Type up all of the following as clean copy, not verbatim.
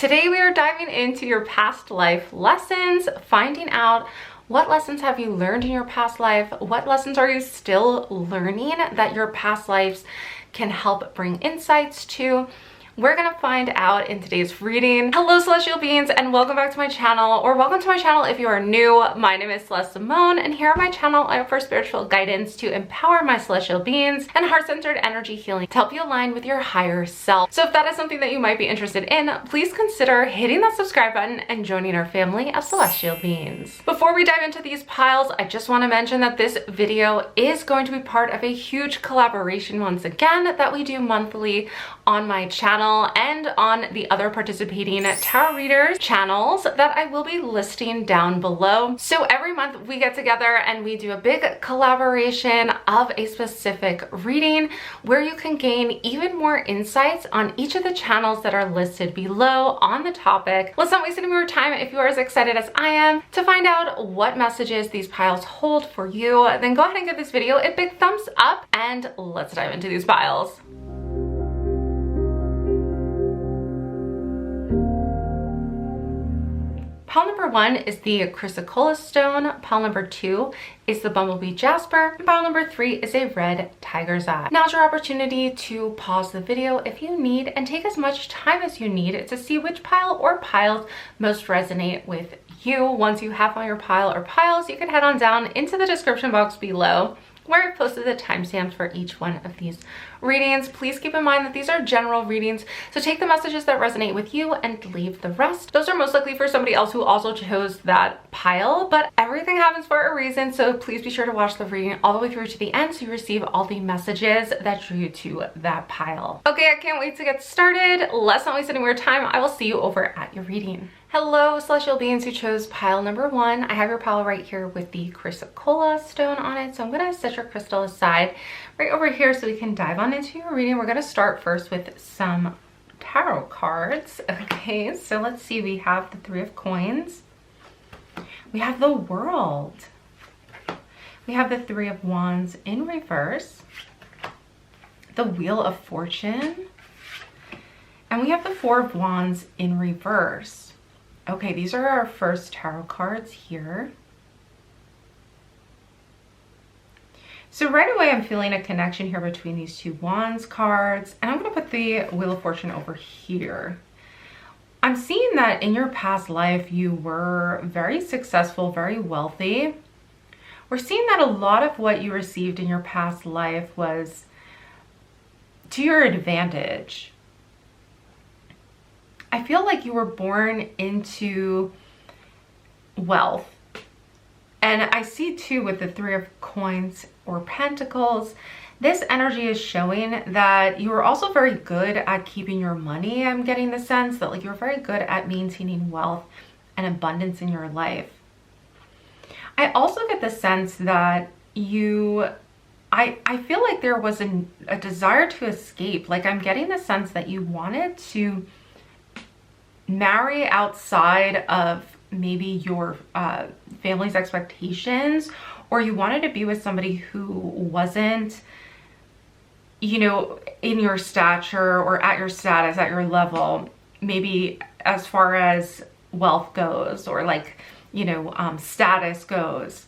Today we are diving into your past life lessons, finding out what lessons have you learned in your past life, what lessons are you still learning that your past lives can help bring insights to. We're gonna find out in today's reading. Hello celestial beings, and welcome back to my channel, or welcome to my channel if you are new. My name is Celeste Simone, and here on my channel I offer spiritual guidance to empower my celestial beings and heart-centered energy healing to help you align with your higher self. So if that is something that you might be interested in, please consider hitting that subscribe button and joining our family of celestial beings. Before we dive into these piles, I just want to mention that this video is going to be part of a huge collaboration once again that we do monthly on my channel and on the other participating tarot readers channels that I will be listing down below. So every month we get together and we do a big collaboration of a specific reading where you can gain even more insights on each of the channels that are listed below on the topic. Let's not waste any more time. If you are as excited as I am to find out what messages these piles hold for you, then go ahead and give this video a big thumbs up and let's dive into these piles. Pile number 1 is the Chrysacolla stone, pile number 2 is the Bumblebee Jasper, and pile number 3 is a red tiger's eye. Now's your opportunity to pause the video if you need and take as much time as you need to see which pile or piles most resonate with you. Once you have on your pile or piles, you can head on down into the description box below where I've posted the timestamps for each one of these readings. Please keep in mind that these are general readings, so take the messages that resonate with you and leave the rest. Those are most likely for somebody else who also chose that pile, but everything happens for a reason, so please be sure to watch the reading all the way through to the end so you receive all the messages that drew you to that pile. Okay, I can't wait to get started. Let's not waste any more time. I will see you over at your reading. Hello celestial beings who chose pile number 1. I have your pile right here with the Chrysacolla stone on it, so I'm going to set your crystal aside right over here so we can dive on into your reading. We're going to start first with some tarot cards. Okay, so let's see. We have the 3 of coins. We have the World. We have the 3 of wands in reverse. The Wheel of Fortune. And we have the 4 of wands in reverse. Okay, these are our first tarot cards here. So right away, I'm feeling a connection here between these 2 wands cards, and I'm going to put the Wheel of Fortune over here. I'm seeing that in your past life, you were very successful, very wealthy. We're seeing that a lot of what you received in your past life was to your advantage. I feel like you were born into wealth. And I see too with the 3 of coins or pentacles, this energy is showing that you were also very good at keeping your money. I'm getting the sense that like you're very good at maintaining wealth and abundance in your life. I also get the sense that I feel like there was a desire to escape. Like I'm getting the sense that you wanted to marry outside of maybe your family's expectations, or you wanted to be with somebody who wasn't, you know, in your stature or at your status, at your level, maybe as far as wealth goes or like, you know, status goes.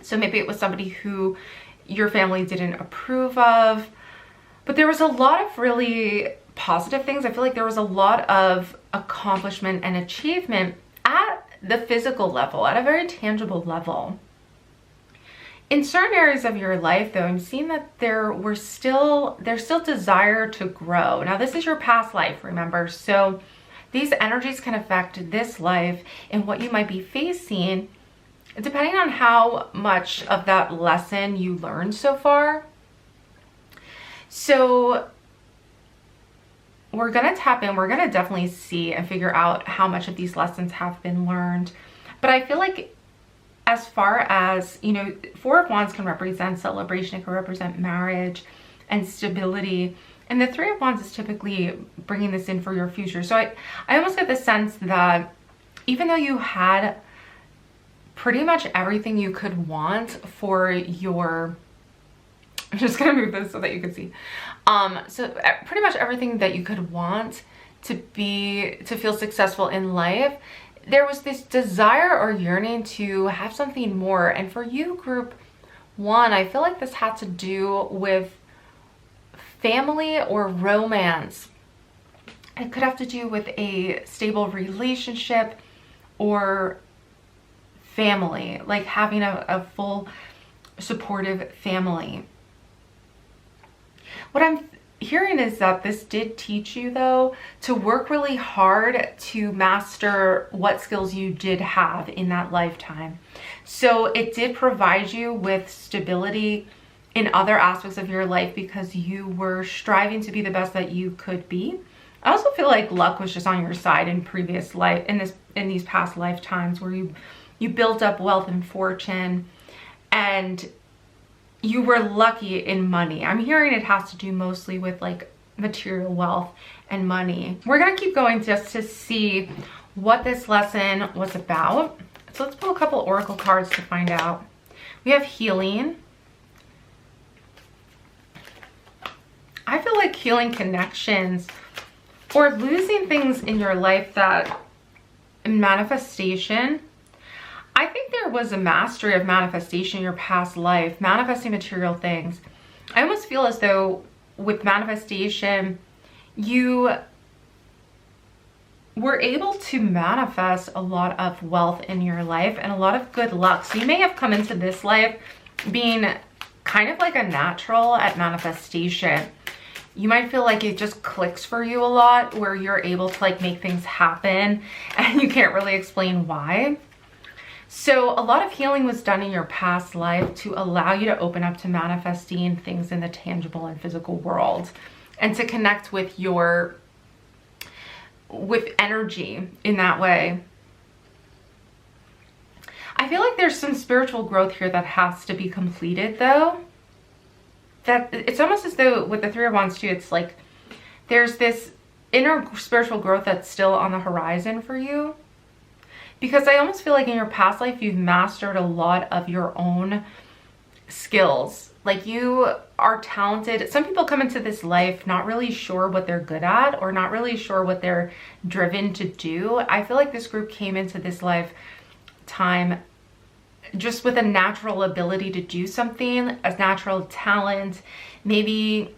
So maybe it was somebody who your family didn't approve of, but there was a lot of really positive things. I feel like there was a lot of accomplishment and achievement at the physical level, at a very tangible level. In certain areas of your life though, I'm seeing that there's still desire to grow. Now this is your past life, remember? So these energies can affect this life and what you might be facing depending on how much of that lesson you learned so far. So we're going to tap in, we're going to definitely see and figure out how much of these lessons have been learned. But I feel like as far as, you know, 4 of wands can represent celebration, it can represent marriage and stability. And the 3 of wands is typically bringing this in for your future. So I almost get the sense that even though you had pretty much everything you could want for your I'm just gonna move this so that you can see. So pretty much everything that you could want to feel successful in life, there was this desire or yearning to have something more. And for you, group 1, I feel like this had to do with family or romance. It could have to do with a stable relationship or family, like having a full supportive family. What I'm hearing is that this did teach you, though, to work really hard to master what skills you did have in that lifetime. So it did provide you with stability in other aspects of your life because you were striving to be the best that you could be. I also feel like luck was just on your side in previous life, in these past lifetimes, where you built up wealth and fortune, and you were lucky in money. I'm hearing it has to do mostly with like material wealth and money. We're gonna keep going just to see what this lesson was about. So let's pull a couple oracle cards to find out. We have healing. I feel like healing connections or losing things in your life that manifestation. I think there was a mastery of manifestation in your past life, manifesting material things. I almost feel as though with manifestation, you were able to manifest a lot of wealth in your life and a lot of good luck. So you may have come into this life being kind of like a natural at manifestation. You might feel like it just clicks for you a lot, where you're able to like make things happen and you can't really explain why. So a lot of healing was done in your past life to allow you to open up to manifesting things in the tangible and physical world, and to connect with energy in that way. I feel like there's some spiritual growth here that has to be completed, though. That it's almost as though with the Three of Wands too, it's like there's this inner spiritual growth that's still on the horizon for you. Because I almost feel like in your past life, you've mastered a lot of your own skills. Like you are talented. Some people come into this life not really sure what they're good at, or not really sure what they're driven to do. I feel like this group came into this lifetime just with a natural ability to do something, a natural talent. Maybe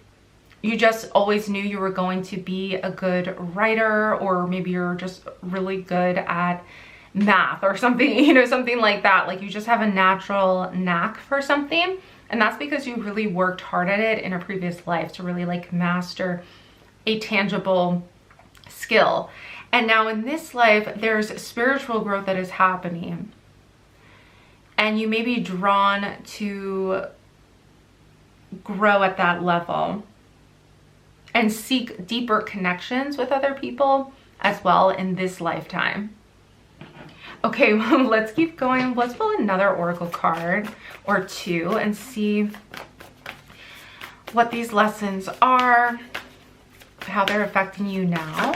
you just always knew you were going to be a good writer, or maybe you're just really good at math or something, you know, something like that. Like you just have a natural knack for something, and that's because you really worked hard at it in a previous life to really like master a tangible skill. And now in this life, there's spiritual growth that is happening, and you may be drawn to grow at that level and seek deeper connections with other people as well in this lifetime. Okay, well, let's keep going. Let's pull another oracle card or two and see what these lessons are, how they're affecting you now.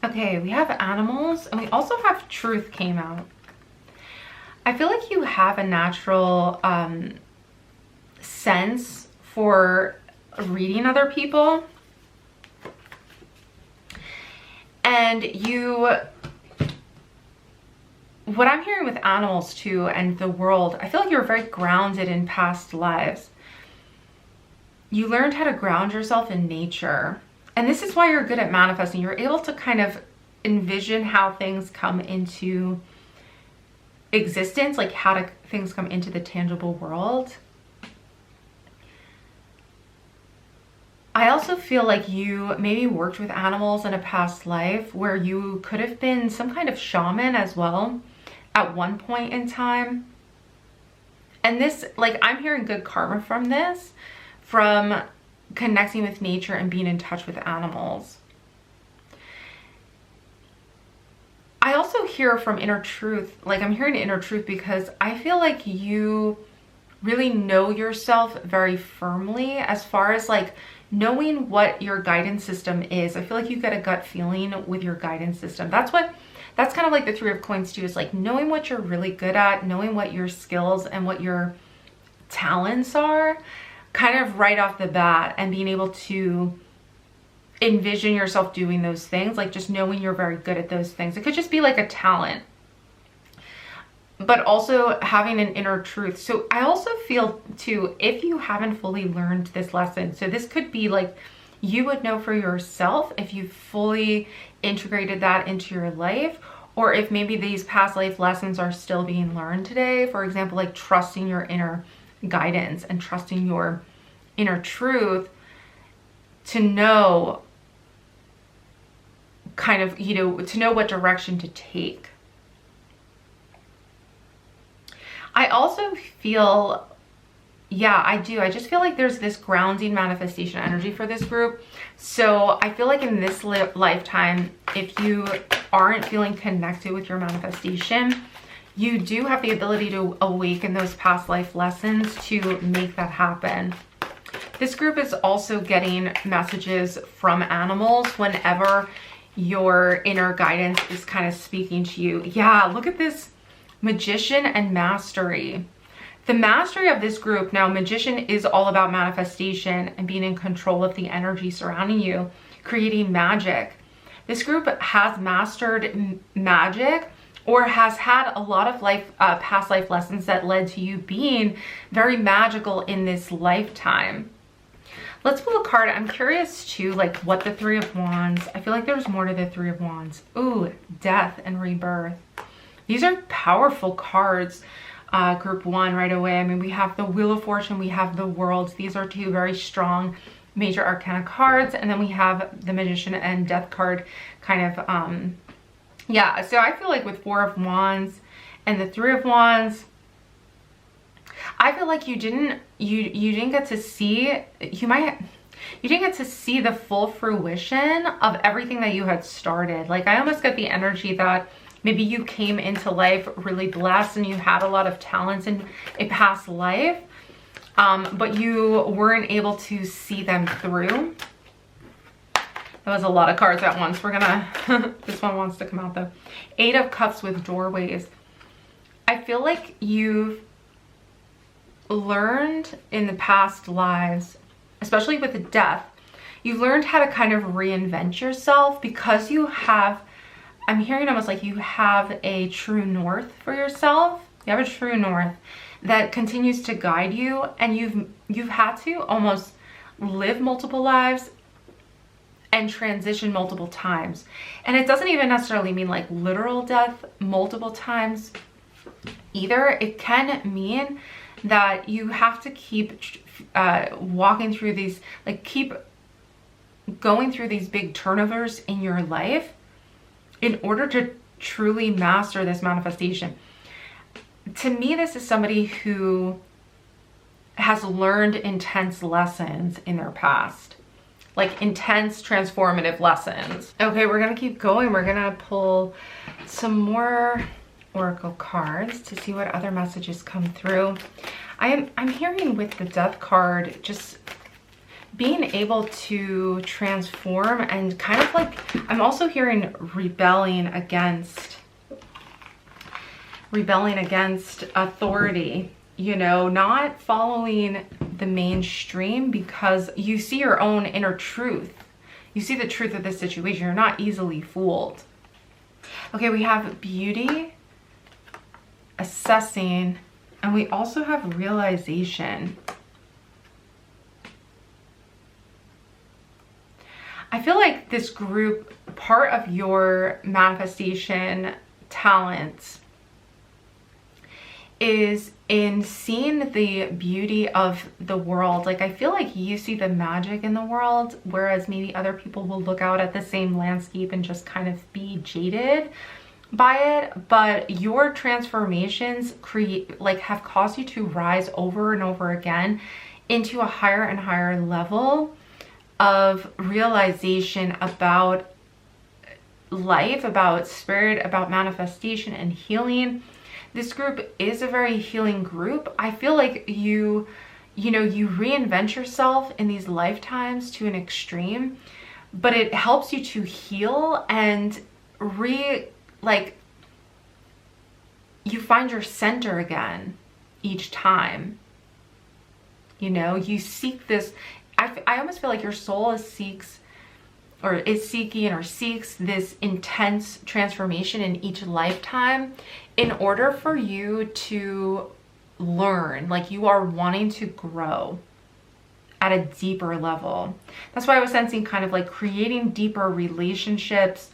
Okay, we have animals, and we also have truth came out. I feel like you have a natural sense for reading other people. And what I'm hearing with animals too, and the world, I feel like you're very grounded in past lives. You learned how to ground yourself in nature. And this is why you're good at manifesting. You're able to kind of envision how things come into existence, like how things come into the tangible world. I also feel like you maybe worked with animals in a past life, where you could have been some kind of shaman as well at one point in time. And this, like, I'm hearing good karma from this, from connecting with nature and being in touch with animals. I also hear from inner truth, like I'm hearing inner truth, because I feel like you really know yourself very firmly as far as like knowing what your guidance system is. I feel like you get a gut feeling with your guidance system. That's kind of like the Three of Coins too, is like knowing what you're really good at, knowing what your skills and what your talents are kind of right off the bat, and being able to envision yourself doing those things, like just knowing you're very good at those things. It could just be like a talent, but also having an inner truth. So I also feel too, if you haven't fully learned this lesson, so this could be like, you would know for yourself if you fully integrated that into your life, or if maybe these past life lessons are still being learned today. For example, like trusting your inner guidance and trusting your inner truth to know kind of, you know, to know what direction to take. I also feel, yeah, I do. I just feel like there's this grounding manifestation energy for this group. So I feel like in this lifetime, if you aren't feeling connected with your manifestation, you do have the ability to awaken those past life lessons to make that happen. This group is also getting messages from animals whenever your inner guidance is kind of speaking to you. Yeah, look at this Magician and Mastery. The mastery of this group, now Magician is all about manifestation and being in control of the energy surrounding you, creating magic. This group has mastered magic, or has had a lot of past life lessons that led to you being very magical in this lifetime. Let's pull a card. I'm curious too, like what the Three of Wands, I feel like there's more to the Three of Wands. Ooh, Death and Rebirth. These are powerful cards. Group one right away. I mean, we have the Wheel of Fortune, we have the World. These are two very strong major arcana cards. And then we have the Magician and Death card kind of, yeah. So I feel like with Four of Wands and the Three of Wands, I feel like you didn't get to see, you didn't get to see the full fruition of everything that you had started. Like I almost get the energy that maybe you came into life really blessed and you had a lot of talents in a past life, but you weren't able to see them through. That was a lot of cards at once. We're gonna, this one wants to come out though. Eight of Cups with Doorways. I feel like you've learned in the past lives, especially with the Death, you've learned how to kind of reinvent yourself because you have, I'm hearing almost like you have a true north for yourself. You have a true north that continues to guide you, and you've had to almost live multiple lives and transition multiple times. And it doesn't even necessarily mean like literal death multiple times either. It can mean that you have to keep walking through these, like keep going through these big turnovers in your life in order to truly master this manifestation. To me, this is somebody who has learned intense lessons in their past, like intense transformative lessons. Okay, we're gonna keep going. We're gonna pull some more oracle cards to see what other messages come through. I'm hearing with the Death card, just being able to transform and kind of like, I'm also hearing rebelling against authority, you know, not following the mainstream because you see your own inner truth. You see the truth of this situation. You're not easily fooled. Okay, we have Beauty, Assessing, and we also have Realization. I feel like this group, part of your manifestation talents is in seeing the beauty of the world. Like I feel like you see the magic in the world, whereas maybe other people will look out at the same landscape and just kind of be jaded by it. But your transformations have caused you to rise over and over again into a higher and higher level of realization about life, about spirit, about manifestation and healing. This group is a very healing group. I feel like you reinvent yourself in these lifetimes to an extreme, but it helps you to heal and you find your center again each time. You know, you seek this, I almost feel like your soul seeks or is seeking or seeks this intense transformation in each lifetime in order for you to learn, like you are wanting to grow at a deeper level. That's why I was sensing kind of like creating deeper relationships,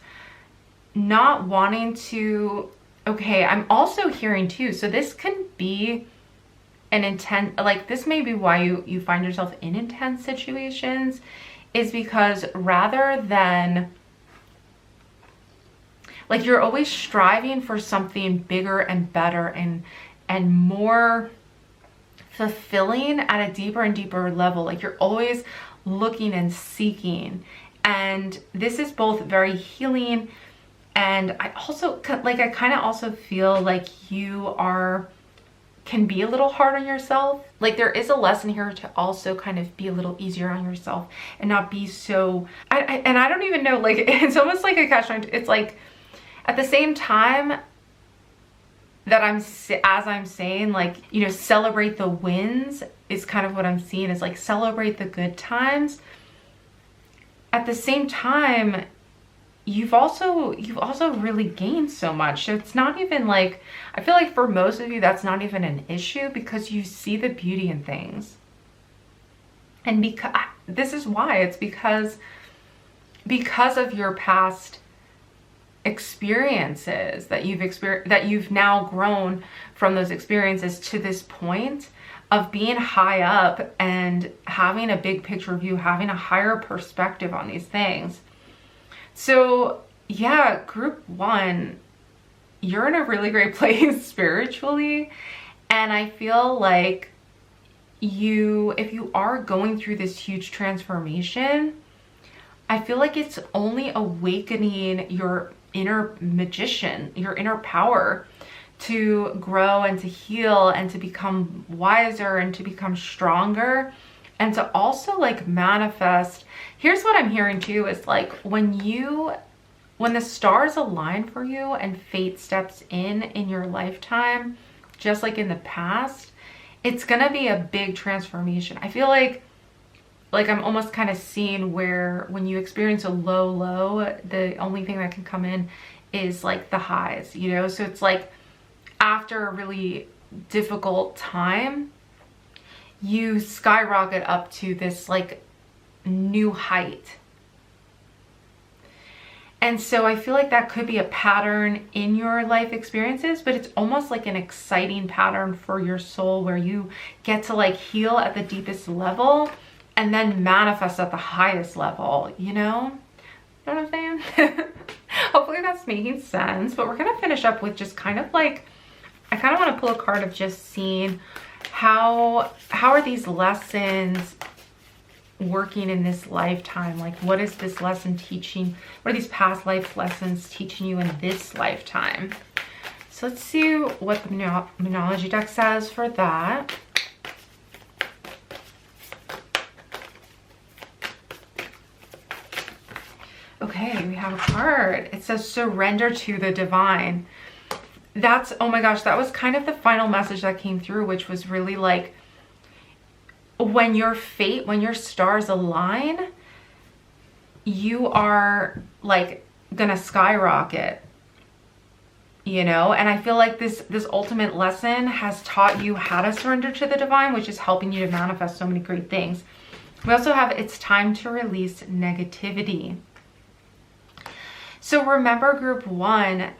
not wanting to, okay, I'm also hearing too, so this can be an intense, like this may be why you find yourself in intense situations, is because rather than, like you're always striving for something bigger and better and more fulfilling at a deeper and deeper level. Like you're always looking and seeking. And this is both very healing, and I also, like, I kind of also feel like you can be a little hard on yourself. Like there is a lesson here to also kind of be a little easier on yourself and not be so, and I don't even know, like it's almost like a catch-22. It's like at the same time that as I'm saying, like, you know, celebrate the wins is kind of what I'm seeing, is like celebrate the good times. At the same time, you've also really gained so much. So it's not even like, I feel like for most of you, that's not even an issue, because you see the beauty in things. And because this is why, it's because of your past experiences that you've now grown from those experiences to this point of being high up and having a big picture view, having a higher perspective on these things. So yeah, group 1, you're in a really great place spiritually. And I feel like if you are going through this huge transformation, I feel like it's only awakening your inner magician, your inner power to grow and to heal and to become wiser and to become stronger and to also like manifest. Here's what I'm hearing too, is like when the stars align for you and fate steps in your lifetime, just like in the past, it's gonna be a big transformation. I feel like I'm almost kind of seeing where when you experience a low, the only thing that can come in is like the highs, you know? So it's like after a really difficult time, you skyrocket up to this like new height. And so I feel like that could be a pattern in your life experiences, but it's almost like an exciting pattern for your soul where you get to like heal at the deepest level and then manifest at the highest level, you know? You know what I'm saying? Hopefully that's making sense. But we're gonna finish up with just kind of like, I kind of want to pull a card of just seeing how are these lessons working in this lifetime? Like what is this lesson teaching? What are these past life lessons teaching you in this lifetime? So let's see what the Numerology deck says for that. Okay, we have a card. It says surrender to the divine. That's, oh my gosh, that was kind of the final message that came through, which was really like, when your fate, when your stars align, you are like gonna skyrocket, you know? And I feel like this ultimate lesson has taught you how to surrender to the divine, which is helping you to manifest so many great things. We also have, it's time to release negativity. So remember group 1,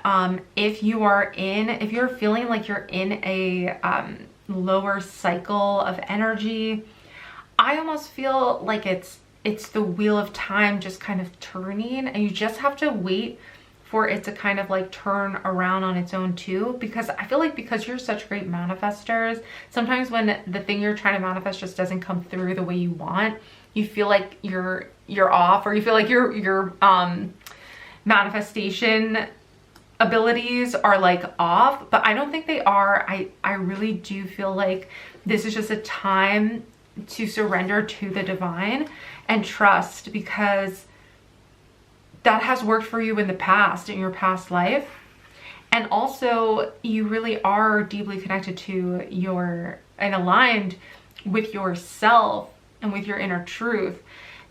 if you're feeling like you're in a lower cycle of energy, I almost feel like it's the wheel of time just kind of turning, and you just have to wait for it to kind of like turn around on its own too. Because I feel like because you're such great manifestors, sometimes when the thing you're trying to manifest just doesn't come through the way you want, you feel like you're off, or you feel like your manifestation abilities are like off. But I don't think they are. I really do feel like this is just a time to surrender to the divine and trust, because that has worked for you in the past, in your past life. And also you really are deeply connected to and aligned with yourself and with your inner truth.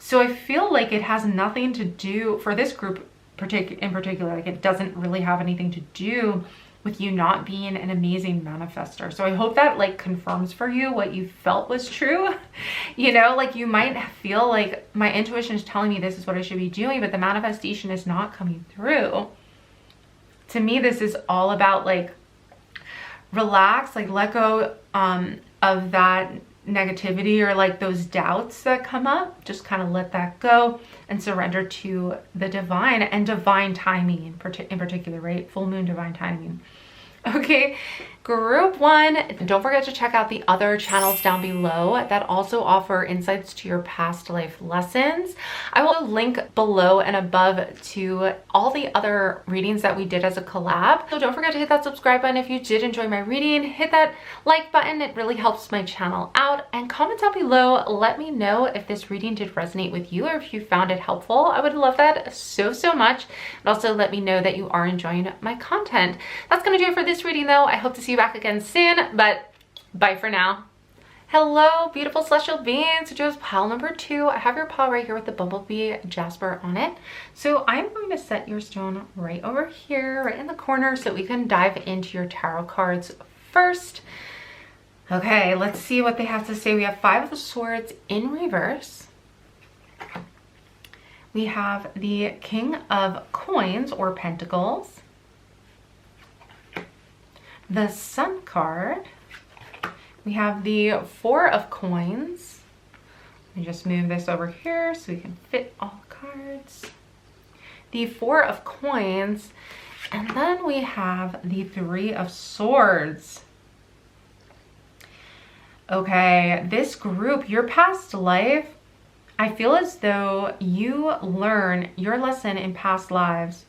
So I feel like it has nothing to do, for this group in particular, like it doesn't really have anything to do with you not being an amazing manifester. So I hope that like confirms for you what you felt was true. You know, like you might feel like my intuition is telling me this is what I should be doing, but the manifestation is not coming through. To me, this is all about like relax, like let go of that negativity or like those doubts that come up. Just kind of let that go and surrender to the divine and divine timing in particular, right? Full moon divine timing. Okay, group 1, don't forget to check out the other channels down below that also offer insights to your past life lessons. I will link below and above to all the other readings that we did as a collab. So don't forget to hit that subscribe button if you did enjoy my reading. Hit that like button, it really helps my channel out. And comment down below, let me know if this reading did resonate with you or if you found it helpful. I would love that so much. And also let me know that you are enjoying my content. That's gonna do it for this reading though. I hope to see you back again soon, but bye for now. Hello, beautiful celestial beings. So chose pile number 2. I have your pile right here with the Bumblebee Jasper on it. So I'm going to set your stone right over here, right in the corner, so we can dive into your tarot cards first. Okay, let's see what they have to say. We have 5 of the Swords in reverse. We have the King of Coins or Pentacles. The Sun card. We have the 4 of Coins. Let me just move this over here so we can fit all cards. The 4 of Coins. And then we have the 3 of Swords. Okay, this group, your past life, I feel as though you learn, your lesson in past lives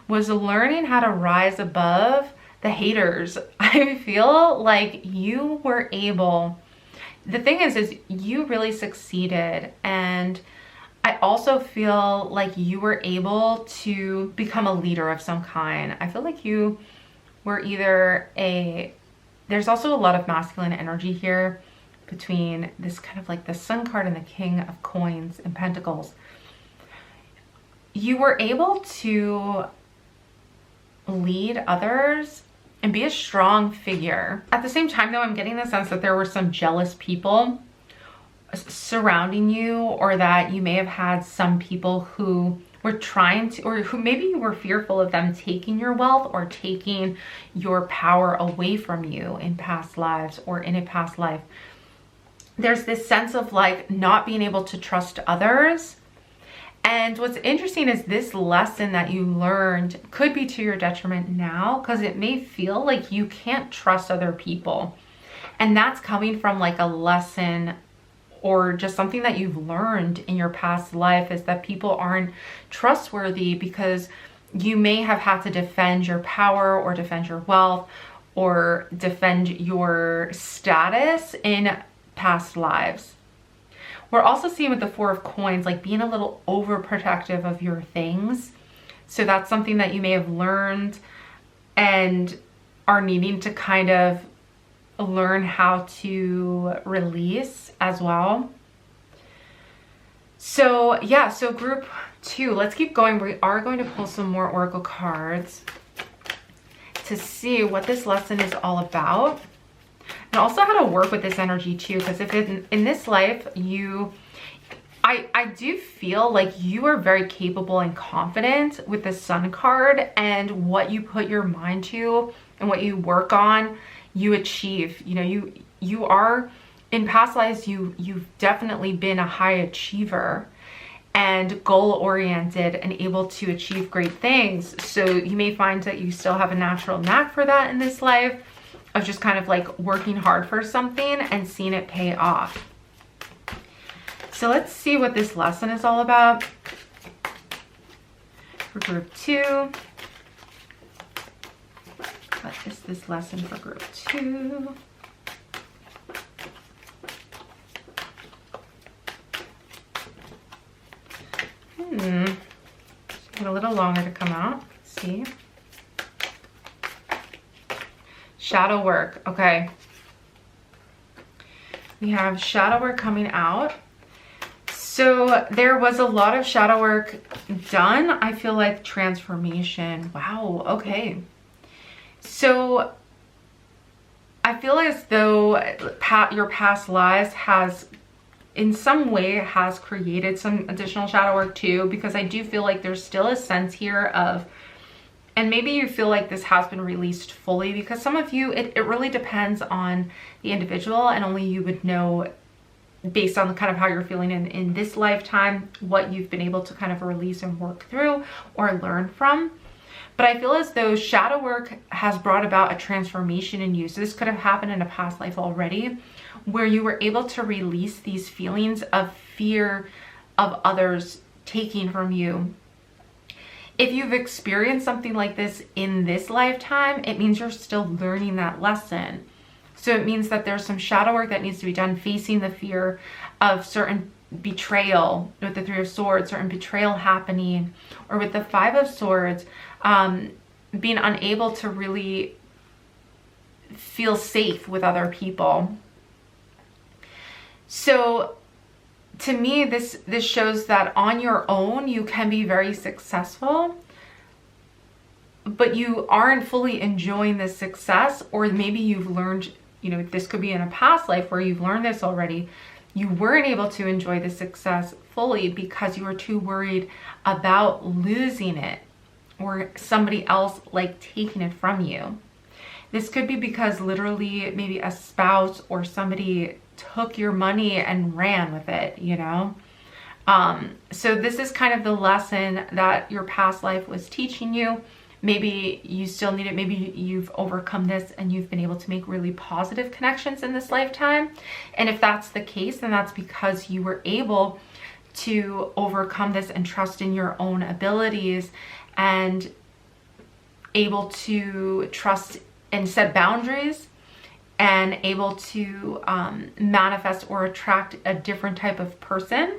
was learning how to rise above the haters. I feel like you were able, the thing is you really succeeded, and I also feel like you were able to become a leader of some kind. I feel like you were either there's also a lot of masculine energy here between this kind of like the Sun card and the King of Coins and Pentacles. You were able to lead others and be a strong figure. At the same time though, I'm getting the sense that there were some jealous people surrounding you, or that you may have had some people who were trying to, or who maybe you were fearful of them taking your wealth or taking your power away from you in past lives or in a past life. There's this sense of like not being able to trust others. And what's interesting is this lesson that you learned could be to your detriment now, because it may feel like you can't trust other people. And that's coming from like a lesson or just something that you've learned in your past life, is that people aren't trustworthy because you may have had to defend your power or defend your wealth or defend your status in past lives. We're also seeing with the 4 of Coins, like being a little overprotective of your things. So that's something that you may have learned and are needing to kind of learn how to release as well. So yeah, so group 2, let's keep going. We are going to pull some more oracle cards to see what this lesson is all about. And also how to work with this energy too, because if in this life I do feel like you are very capable and confident with the Sun card, and what you put your mind to and what you work on, you achieve. You know, you are, in past lives, you've definitely been a high achiever and goal-oriented and able to achieve great things. So you may find that you still have a natural knack for that in this life, of just kind of like working hard for something and seeing it pay off. So let's see what this lesson is all about for group 2. What is this lesson for group 2? Take a little longer to come out. Let's see. Shadow work. Okay. We have shadow work coming out. So there was a lot of shadow work done. I feel like transformation. Wow, okay. So I feel as though your past lives has in some way has created some additional shadow work too, because I do feel like there's still a sense here of, and maybe you feel like this has been released fully, because some of you, it really depends on the individual, and only you would know based on the kind of how you're feeling in this lifetime, what you've been able to kind of release and work through or learn from. But I feel as though shadow work has brought about a transformation in you. So this could have happened in a past life already, where you were able to release these feelings of fear of others taking from you. If you've experienced something like this in this lifetime, it means you're still learning that lesson. So it means that there's some shadow work that needs to be done, facing the fear of certain betrayal with the Three of Swords, certain betrayal happening, or with the Five of Swords, being unable to really feel safe with other people. So to me, this shows that on your own, you can be very successful, but you aren't fully enjoying the success, or maybe you've learned, you know, this could be in a past life where you've learned this already. You weren't able to enjoy the success fully because you were too worried about losing it or somebody else like taking it from you. This could be because literally maybe a spouse or somebody took your money and ran with it, you know? So this is kind of the lesson that your past life was teaching you. Maybe you still need it. Maybe you've overcome this and you've been able to make really positive connections in this lifetime. And if that's the case, then that's because you were able to overcome this and trust in your own abilities, and able to trust and set boundaries, and able to manifest or attract a different type of person.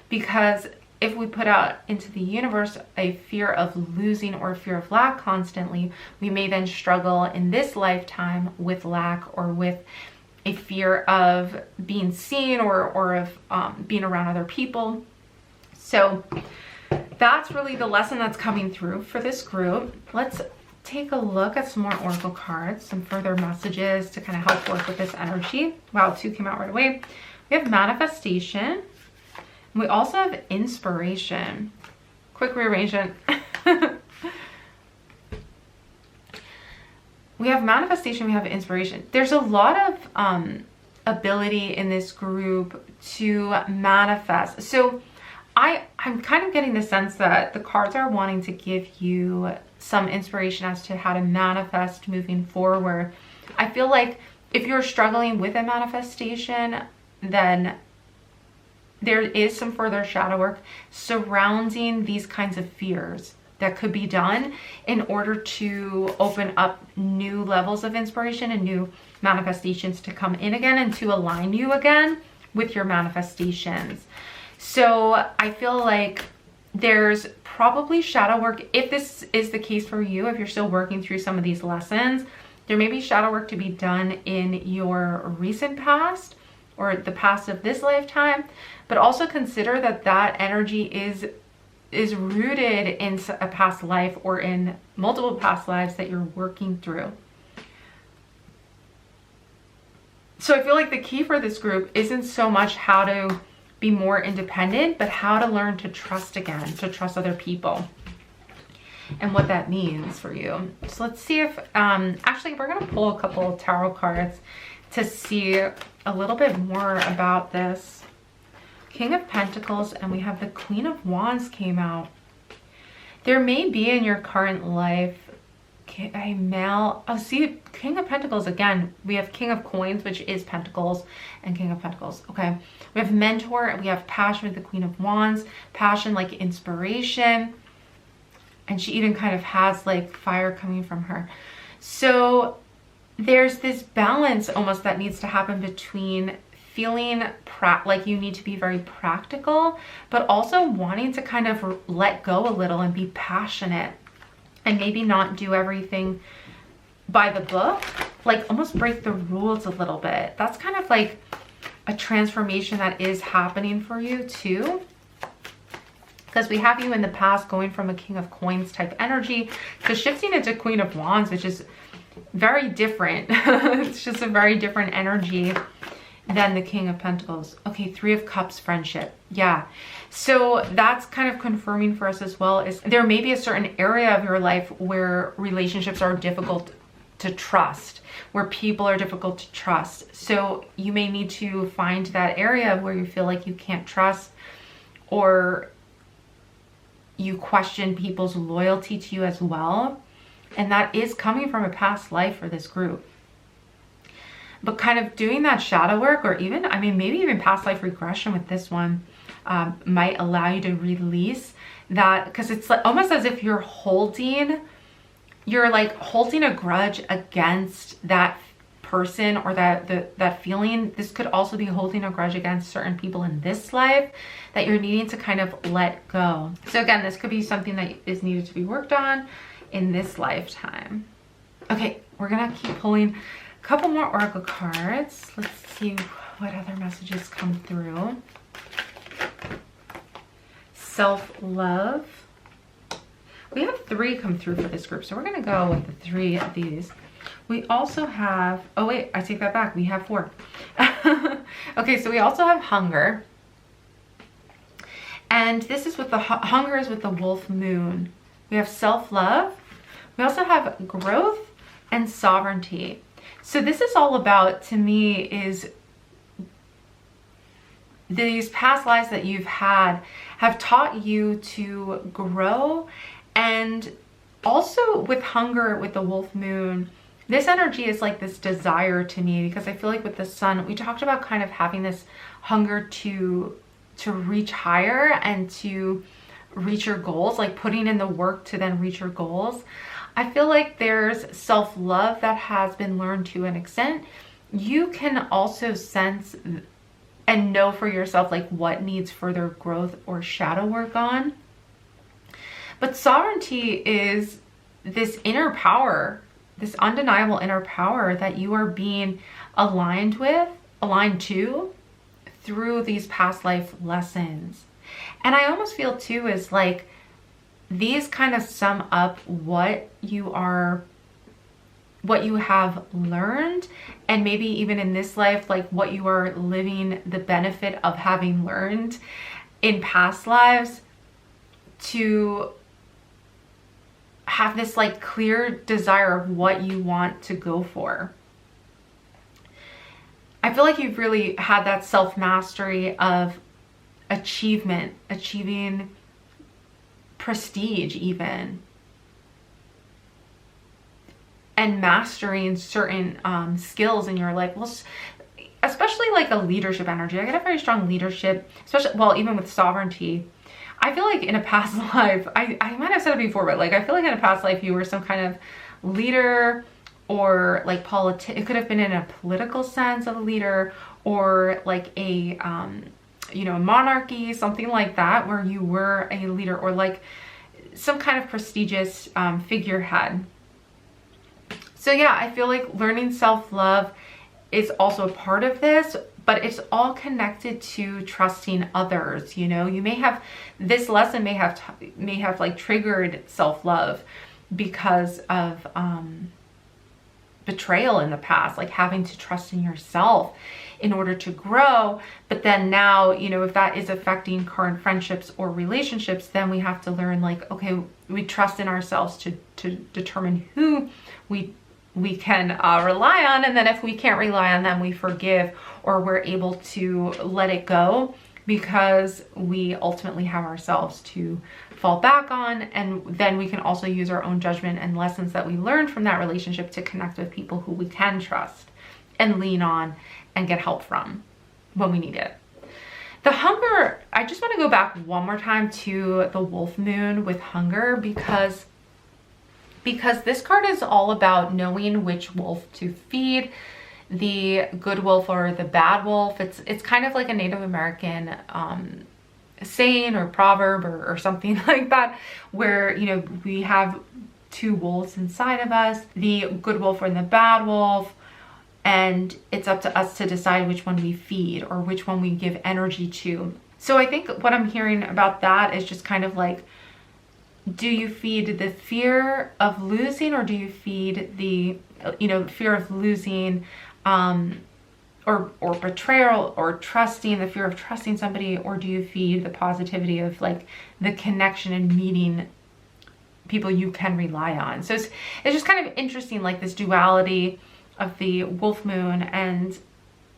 Because if we put out into the universe a fear of losing or fear of lack constantly, we may then struggle in this lifetime with lack, or with a fear of being seen, or of being around other people. So that's really the lesson that's coming through for this group. Let's take a look at some more oracle cards, some further messages to kind of help work with this energy. Wow, 2 came out right away. We have manifestation. We also have inspiration. Quick rearrangement. We have manifestation, we have inspiration. There's a lot of ability in this group to manifest. So I'm kind of getting the sense that the cards are wanting to give you some inspiration as to how to manifest moving forward. I feel like if you're struggling with a manifestation, then there is some further shadow work surrounding these kinds of fears that could be done in order to open up new levels of inspiration and new manifestations to come in again, and to align you again with your manifestations. So I feel like there's probably shadow work. If this is the case for you, if you're still working through some of these lessons, there may be shadow work to be done in your recent past or the past of this lifetime, but also consider that that energy is rooted in a past life, or in multiple past lives that you're working through. So I feel like the key for this group isn't so much how to be more independent, but how to learn to trust again, to trust other people, and what that means for you. So let's see if, actually we're gonna pull a couple of tarot cards to see a little bit more about this. King of Pentacles, and we have the Queen of Wands came out. There may be in your current life a male, oh, see, King of Pentacles again. We have King of Coins, which is Pentacles, and King of Pentacles. Okay, we have Mentor, and we have Passion with the Queen of Wands. Passion, like inspiration, and she even kind of has like fire coming from her. So there's this balance almost that needs to happen between feeling like you need to be very practical, but also wanting to kind of let go a little and be passionate, and maybe not do everything by the book, like almost break the rules a little bit. That's kind of like a transformation that is happening for you too. Because we have you in the past going from a King of Coins type energy to shifting into Queen of Wands, which is very different. It's just a very different energy than the King of Pentacles. Okay, Three of Cups, friendship. Yeah. So that's kind of confirming for us as well, is there may be a certain area of your life where relationships are difficult to trust, where people are difficult to trust. So you may need to find that area where you feel like you can't trust, or you question people's loyalty to you as well. And that is coming from a past life for this group. But kind of doing that shadow work, or even, I mean, maybe even past life regression with this one, might allow you to release that, because it's like almost as if you're like holding a grudge against that person, or that feeling. This could also be holding a grudge against certain people in this life that you're needing to kind of let go. So again, this could be something that is needed to be worked on in this lifetime. Okay, we're gonna keep pulling a couple more oracle cards. Let's see what other messages come through. Self-love. We have 3 come through for this group, so we're gonna go with the 3 of these. We also have, oh wait, I take that back, we have 4. Okay, so we also have hunger. And this is with the hunger is with the wolf moon. We have self-love. We also have growth and sovereignty. So this is all about, to me, is these past lives that you've had have taught you to grow. And also with hunger, with the wolf moon, this energy is like this desire to me, because I feel like with the sun, we talked about kind of having this hunger to reach higher and to reach your goals, like putting in the work to then reach your goals. I feel like there's self-love that has been learned to an extent. You can also sense and know for yourself like what needs further growth or shadow work on. But sovereignty is this inner power, this undeniable inner power that you are being aligned to through these past life lessons. And I almost feel too is like these kind of sum up what you have learned, and maybe even in this life, like what you are living the benefit of having learned in past lives, to have this like clear desire of what you want to go for. I feel like you've really had that self-mastery of achieving prestige even, and mastering certain skills in your life. Well, especially like a leadership energy. I get a very strong leadership, especially, well, even with sovereignty. I feel like in a past life, I might have said it before, but like I feel like in a past life you were some kind of leader, or like it could have been in a political sense of a leader, or like a monarchy, something like that, where you were a leader, or like some kind of prestigious figurehead. So yeah, I feel like learning self-love is also a part of this, but it's all connected to trusting others. You know, you may have, this lesson may have like triggered self-love because of betrayal in the past, like having to trust in yourself in order to grow. But then now, you know, if that is affecting current friendships or relationships, then we have to learn like, okay, we trust in ourselves to determine who we can rely on. And then if we can't rely on them, we forgive, or we're able to let it go, because we ultimately have ourselves to fall back on. And then we can also use our own judgment and lessons that we learned from that relationship to connect with people who we can trust and lean on and get help from when we need it. The hunger, I just want to go back one more time to the wolf moon with hunger, because this card is all about knowing which wolf to feed, the good wolf or the bad wolf. It's kind of like a Native American saying or proverb or something like that, where, you know, we have 2 wolves inside of us, the good wolf and the bad wolf. and it's up to us to decide which one we feed or which one we give energy to. So I think what I'm hearing about that is just kind of like, do you feed the fear of losing, or do you feed the, fear of losing, or betrayal, or trusting, the fear of trusting somebody, or do you feed the positivity of like the connection and meeting people you can rely on? So it's just kind of interesting, like this duality of the wolf moon and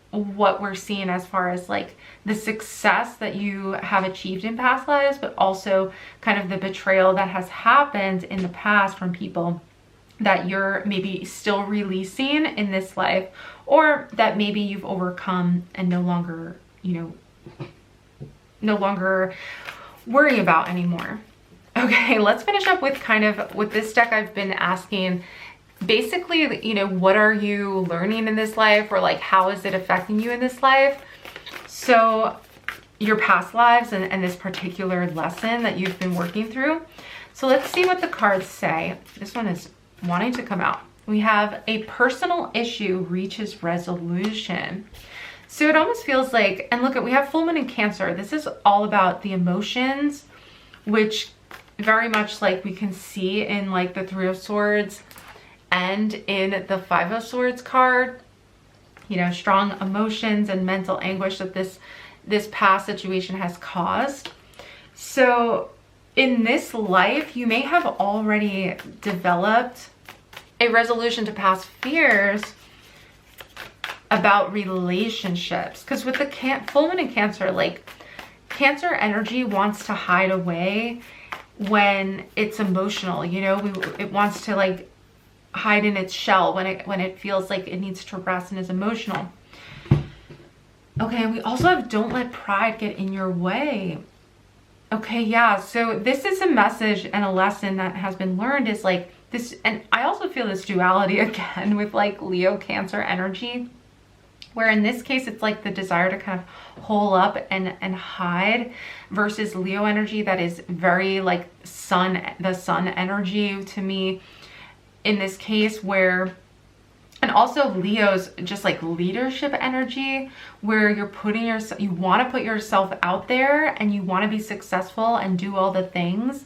what we're seeing as far as like the success that you have achieved in past lives, but also kind of the betrayal that has happened in the past from people that you're maybe still releasing in this life, or that maybe you've overcome and no longer worry about anymore. Okay, let's finish up with kind of with this deck. I've been asking basically, what are you learning in this life, or like how is it affecting you in this life? So your past lives and this particular lesson that you've been working through. So let's see what the cards say. This one is wanting to come out. We have a personal issue reaches resolution. So it almost feels like, and look, we have full moon in Cancer. This is all about the emotions, which very much like we can see in like the Three of Swords and in the Five of Swords card, strong emotions and mental anguish that this past situation has caused. So in this life, you may have already developed a resolution to past fears about relationships. Because with the full moon in Cancer, like Cancer energy wants to hide away when it's emotional, it wants to like hide in its shell when it feels like it needs to rest and is emotional. Okay, we also have don't let pride get in your way. Okay, yeah, so this is a message and a lesson that has been learned, is like this, and I also feel this duality again with like Leo Cancer energy, where in this case it's like the desire to kind of hole up and hide, versus Leo energy that is very like the sun energy to me in this case, where, and also Leo's just like leadership energy, where you're putting yourself, you want to put yourself out there and you want to be successful and do all the things,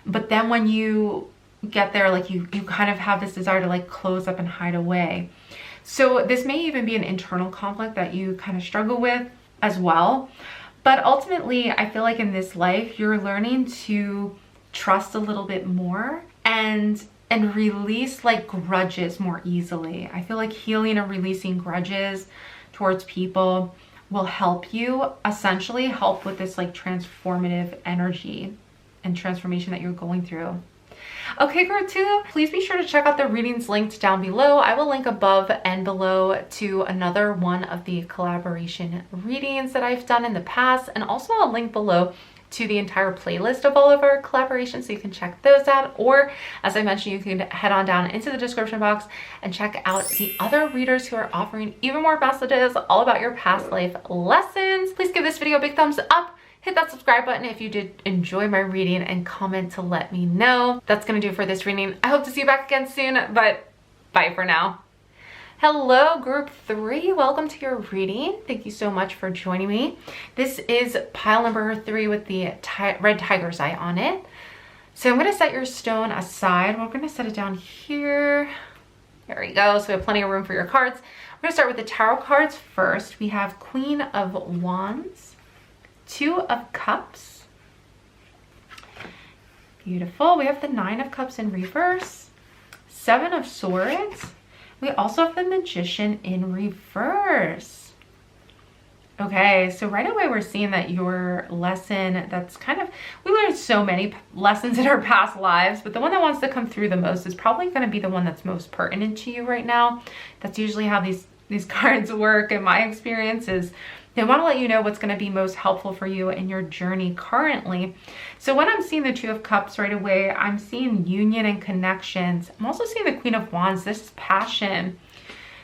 but then when you get there, like you kind of have this desire to like close up and hide away. So this may even be an internal conflict that you kind of struggle with as well. But ultimately, I feel like in this life, you're learning to trust a little bit more and release like grudges more easily. I feel like healing and releasing grudges towards people will help you essentially help with this like transformative energy and transformation that you're going through. Okay, group 2, please be sure to check out the readings linked down below. I will link above and below to another one of the collaboration readings that I've done in the past, and also I'll link below to the entire playlist of all of our collaborations so you can check those out. Or as I mentioned, you can head on down into the description box and check out the other readers who are offering even more messages all about your past life lessons. Please give this video a big thumbs up. Hit that subscribe button if you did enjoy my reading, and comment to let me know. That's gonna do it for this reading. I hope to see you back again soon, but bye for now. Hello, group 3. Welcome to your reading. Thank you so much for joining me. This is pile number 3 with the red tiger's eye on it. So I'm going to set your stone aside. We're going to set it down here. There we go. So we have plenty of room for your cards. We're going to start with the tarot cards first. We have Queen of Wands, Two of Cups. Beautiful. We have the Nine of Cups in reverse, Seven of Swords. We also have the Magician in reverse. Okay, so right away we're seeing that your lesson, that's kind of, we learned so many lessons in our past lives, but the one that wants to come through the most is probably going to be the one that's most pertinent to you right now. That's usually how these cards work in my experience, is they want to let you know what's going to be most helpful for you in your journey currently. So when I'm seeing the Two of Cups right away, I'm seeing union and connections. I'm also seeing the Queen of Wands. This is passion.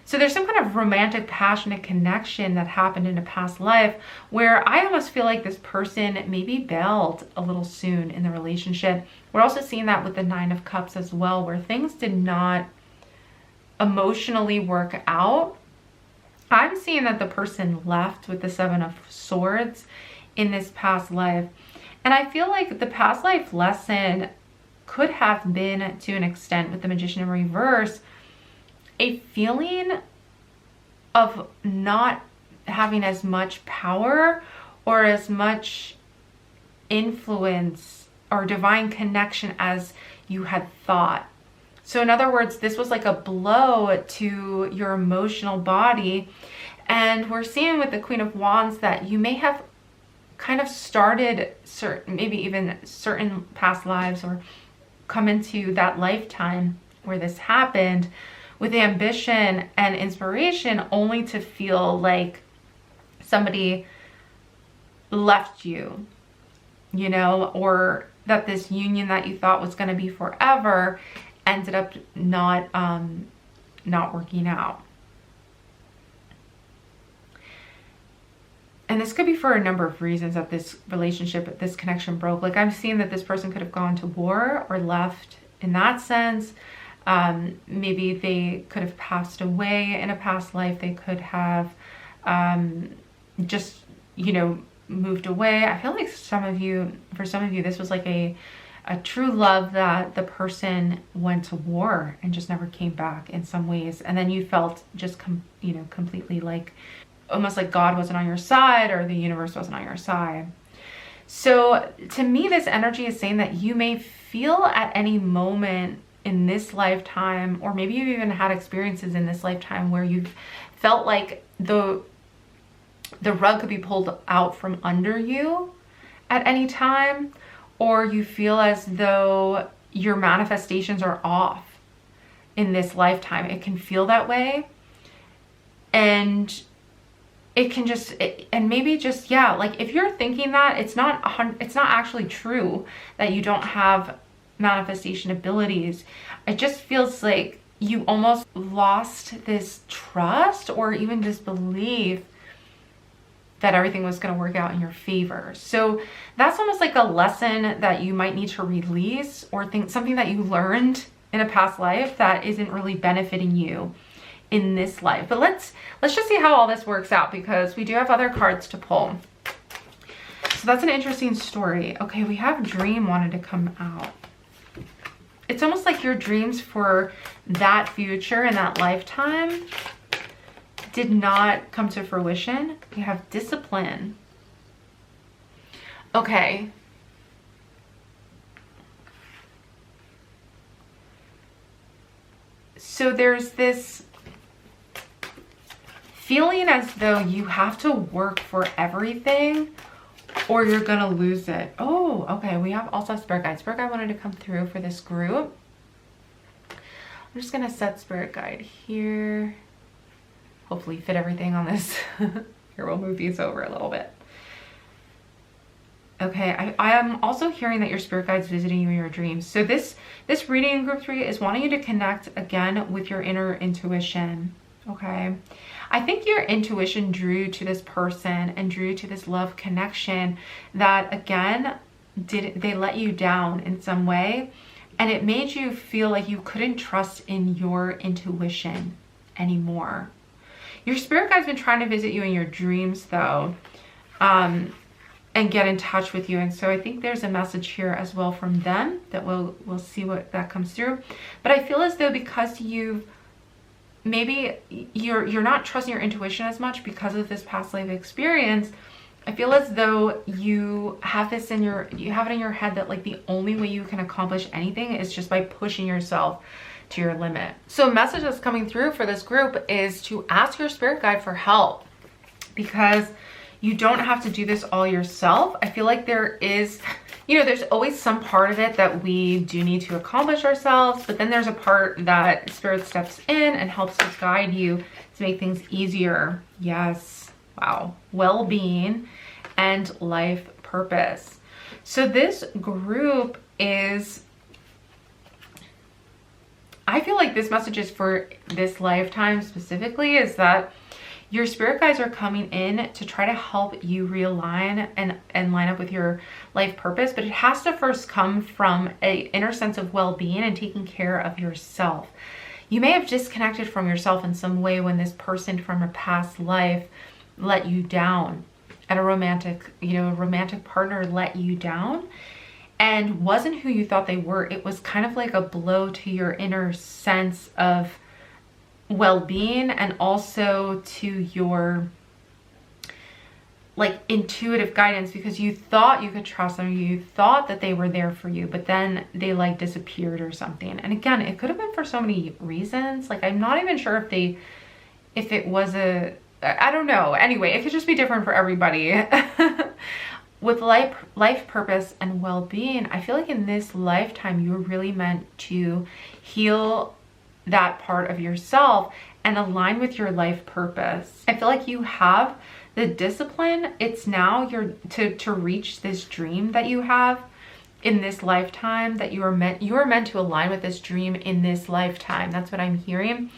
So there's some kind of romantic, passionate connection that happened in a past life where I almost feel like this person maybe bailed a little soon in the relationship. We're also seeing that with the Nine of Cups as well, where things did not emotionally work out I'm seeing that the person left with the Seven of Swords in this past life. And I feel like the past life lesson could have been, to an extent, with the Magician in reverse, a feeling of not having as much power or as much influence or divine connection as you had thought. So in other words, this was like a blow to your emotional body. And we're seeing with the Queen of Wands that you may have kind of started certain, maybe even certain past lives, or come into that lifetime where this happened with ambition and inspiration, only to feel like somebody left you, you know, or that this union that you thought was going to be forever ended up not working out. And this could be for a number of reasons that this relationship, this connection broke. Like, I'm seeing that this person could have gone to war or left in that sense. Maybe they could have passed away in a past life. They could have just, you know, moved away. I feel like for some of you, this was like a true love that the person went to war and just never came back in some ways. And then you felt just, completely like, almost like God wasn't on your side or the universe wasn't on your side. So to me, this energy is saying that you may feel at any moment in this lifetime, or maybe you've even had experiences in this lifetime where you've felt like the rug could be pulled out from under you at any time, or you feel as though your manifestations are off in this lifetime. It can feel that way. And it can just, and maybe just, yeah, like if you're thinking that, it's not actually true that you don't have manifestation abilities. It just feels like you almost lost this trust or even disbelief that everything was going to work out in your favor. So that's almost like a lesson that you might need to release, or think something that you learned in a past life that isn't really benefiting you in this life. But let's just see how all this works out, because we do have other cards to pull. So that's an interesting story. Okay, we have dream wanted to come out. It's almost like your dreams for that future and that lifetime did not come to fruition. You have discipline. Okay. So there's this feeling as though you have to work for everything or you're gonna lose it. Oh, okay, we have also Spirit Guide. Spirit Guide wanted to come through for this group. I'm just gonna set Spirit Guide here. Hopefully fit everything on this. Here, we'll move these over a little bit. Okay, I am also hearing that your spirit guide's visiting you in your dreams. So this reading in group 3 is wanting you to connect again with your inner intuition, okay? I think your intuition drew to this person and drew to this love connection that, again, they let you down in some way, and it made you feel like you couldn't trust in your intuition anymore. Your spirit guide's been trying to visit you in your dreams, though, and get in touch with you. And so I think there's a message here as well from them that we'll see what that comes through. But I feel as though because you're not trusting your intuition as much because of this past life experience, I feel as though you have it in your head that like the only way you can accomplish anything is just by pushing yourself to your limit. So a message that's coming through for this group is to ask your spirit guide for help, because you don't have to do this all yourself. I feel like there is, there's always some part of it that we do need to accomplish ourselves, but then there's a part that Spirit steps in and helps us guide you to make things easier. Yes, wow. Well-being and life purpose. So this group is, I feel like this message is for this lifetime specifically, is that your spirit guides are coming in to try to help you realign and line up with your life purpose, but it has to first come from an inner sense of well-being and taking care of yourself. you may have disconnected from yourself in some way when this person from a past life let you down, at a romantic, a romantic partner let you down and wasn't who you thought they were. It was kind of like a blow to your inner sense of well-being, and also to your like intuitive guidance, because you thought you could trust them, you thought that they were there for you, but then they like disappeared or something. And again, it could have been for so many reasons. Like, I'm not even sure if it was I don't know. Anyway, it could just be different for everybody. With life purpose and well-being, I feel like in this lifetime, you're really meant to heal that part of yourself and align with your life purpose. I feel like you have the discipline. It's now to reach this dream that you have in this lifetime, that you are meant to align with this dream in this lifetime. That's what I'm hearing.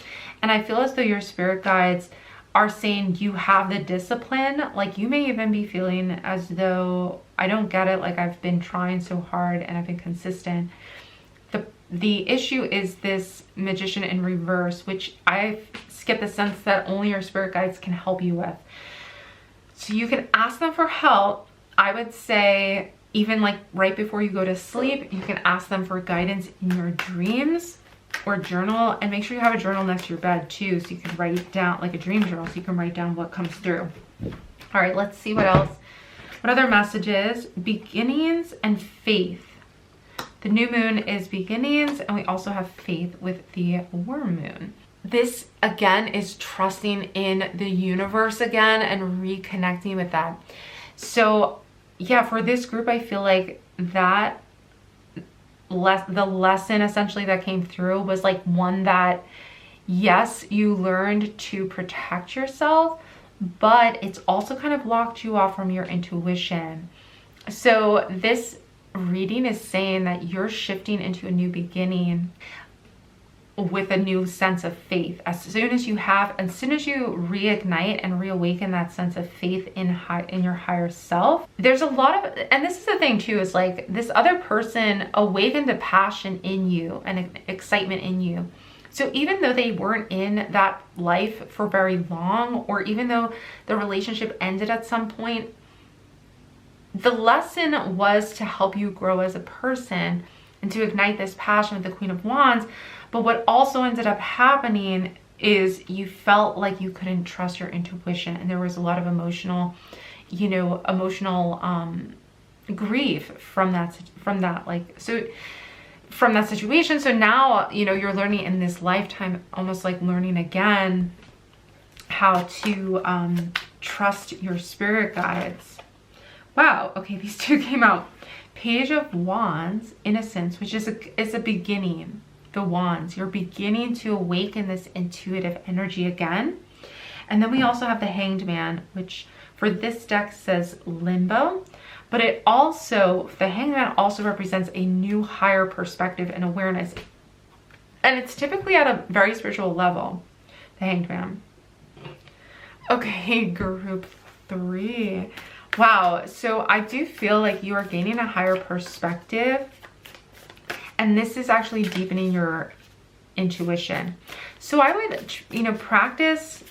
And I feel as though your spirit guides are saying you have the discipline. Like, you may even be feeling as though, I don't get it, like I've been trying so hard and I've been consistent. The issue is this Magician in reverse, which I get the sense that only your spirit guides can help you with. So you can ask them for help. I would say even like right before you go to sleep, you can ask them for guidance in your dreams, or journal, and make sure you have a journal next to your bed too, so you can write it down, like a dream journal, so you can write down what comes through. All right, let's see what else. What other messages? Beginnings and faith. The new moon is beginnings, and we also have faith with the worm moon. This again is trusting in the universe again and reconnecting with that. So yeah, for this group, I feel like that the lesson essentially that came through was like one that, yes, you learned to protect yourself, but it's also kind of blocked you off from your intuition. So this reading is saying that you're shifting into a new beginning with a new sense of faith. As soon as you reignite and reawaken that sense of faith in your higher self, there's a lot of, and this is the thing too, is like this other person awakened a passion in you and an excitement in you. So even though they weren't in that life for very long, or even though the relationship ended at some point, the lesson was to help you grow as a person and to ignite this passion with the Queen of Wands. But what also ended up happening is you felt like you couldn't trust your intuition, and there was a lot of emotional grief from that situation. So now, you're learning in this lifetime, almost like learning again how to trust your spirit guides. Wow, okay, these two came out. Page of Wands, Innocence, which is a beginning. The Wands, you're beginning to awaken this intuitive energy again. And then we also have the Hanged Man, which for this deck says limbo, but the Hanged Man also represents a new higher perspective and awareness. And it's typically at a very spiritual level, the Hanged Man. Okay, group 3. Wow, so I do feel like you are gaining a higher perspective, and this is actually deepening your intuition. So I would, practice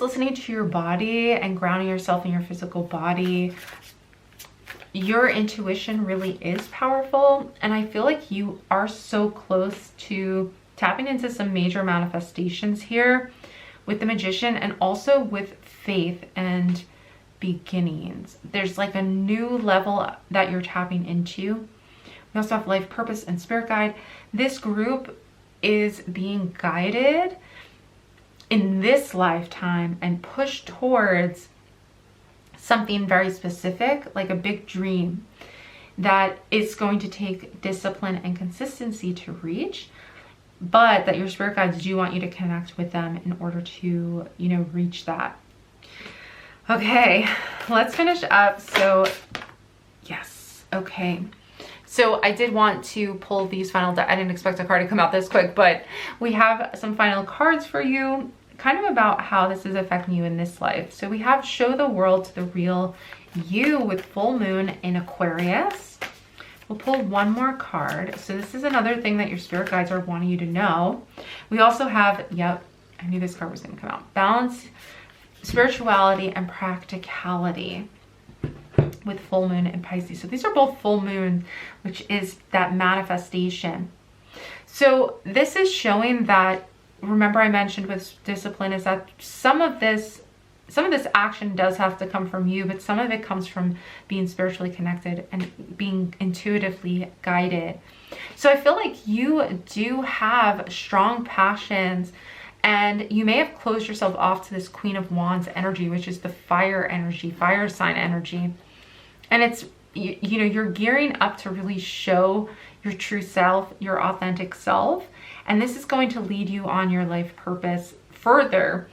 listening to your body and grounding yourself in your physical body. Your intuition really is powerful, and I feel like you are so close to tapping into some major manifestations here with the Magician, and also with faith and beginnings. There's like a new level that you're tapping into. We also have life purpose and spirit guide. This group is being guided in this lifetime and pushed towards something very specific, like a big dream that is going to take discipline and consistency to reach, but that your spirit guides do want you to connect with them in order to, reach that. Okay, let's finish up. So yes, okay. So I did want to pull these final, I didn't expect a card to come out this quick, but we have some final cards for you, kind of about how this is affecting you in this life. So we have Show the World to the Real You with full moon in Aquarius, We'll pull one more card. So this is another thing that your spirit guides are wanting you to know. We also have, yep, I knew this card was going to come out. Balance, spirituality, and practicality with full moon and Pisces. So these are both full moon, which is that manifestation. So this is showing that, remember I mentioned with discipline, is that some of this action does have to come from you, but some of it comes from being spiritually connected and being intuitively guided. So I feel like you do have strong passions, and you may have closed yourself off to this Queen of Wands energy, which is the fire energy, fire sign energy. And it's, you know, you're gearing up to really show your true self, your authentic self. And this is going to lead you on your life purpose further.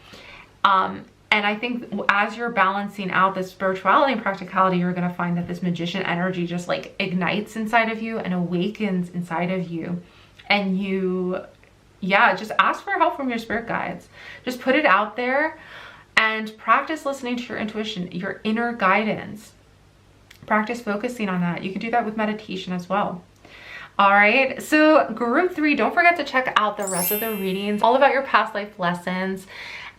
And I think as you're balancing out this spirituality and practicality, you're going to find that this magician energy just like ignites inside of you and awakens inside of you. And you, yeah, just ask for help from your spirit guides. Just put it out there and practice listening to your intuition, your inner guidance. Practice focusing on that. You can do that with meditation as well. All right, so group 3, don't forget to check out the rest of the readings, all about your past life lessons,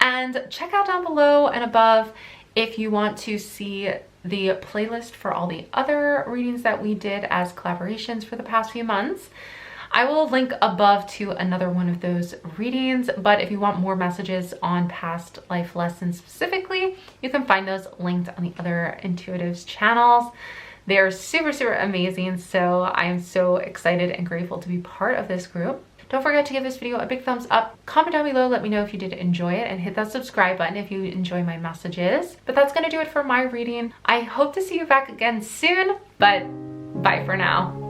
and check out down below and above if you want to see the playlist for all the other readings that we did as collaborations for the past few months. I will link above to another one of those readings, but if you want more messages on past life lessons specifically, you can find those linked on the other intuitives channels. They're super, super amazing. So I am so excited and grateful to be part of this group. Don't forget to give this video a big thumbs up. Comment down below, let me know if you did enjoy it, and hit that subscribe button if you enjoy my messages. But that's gonna do it for my reading. I hope to see you back again soon, but bye for now.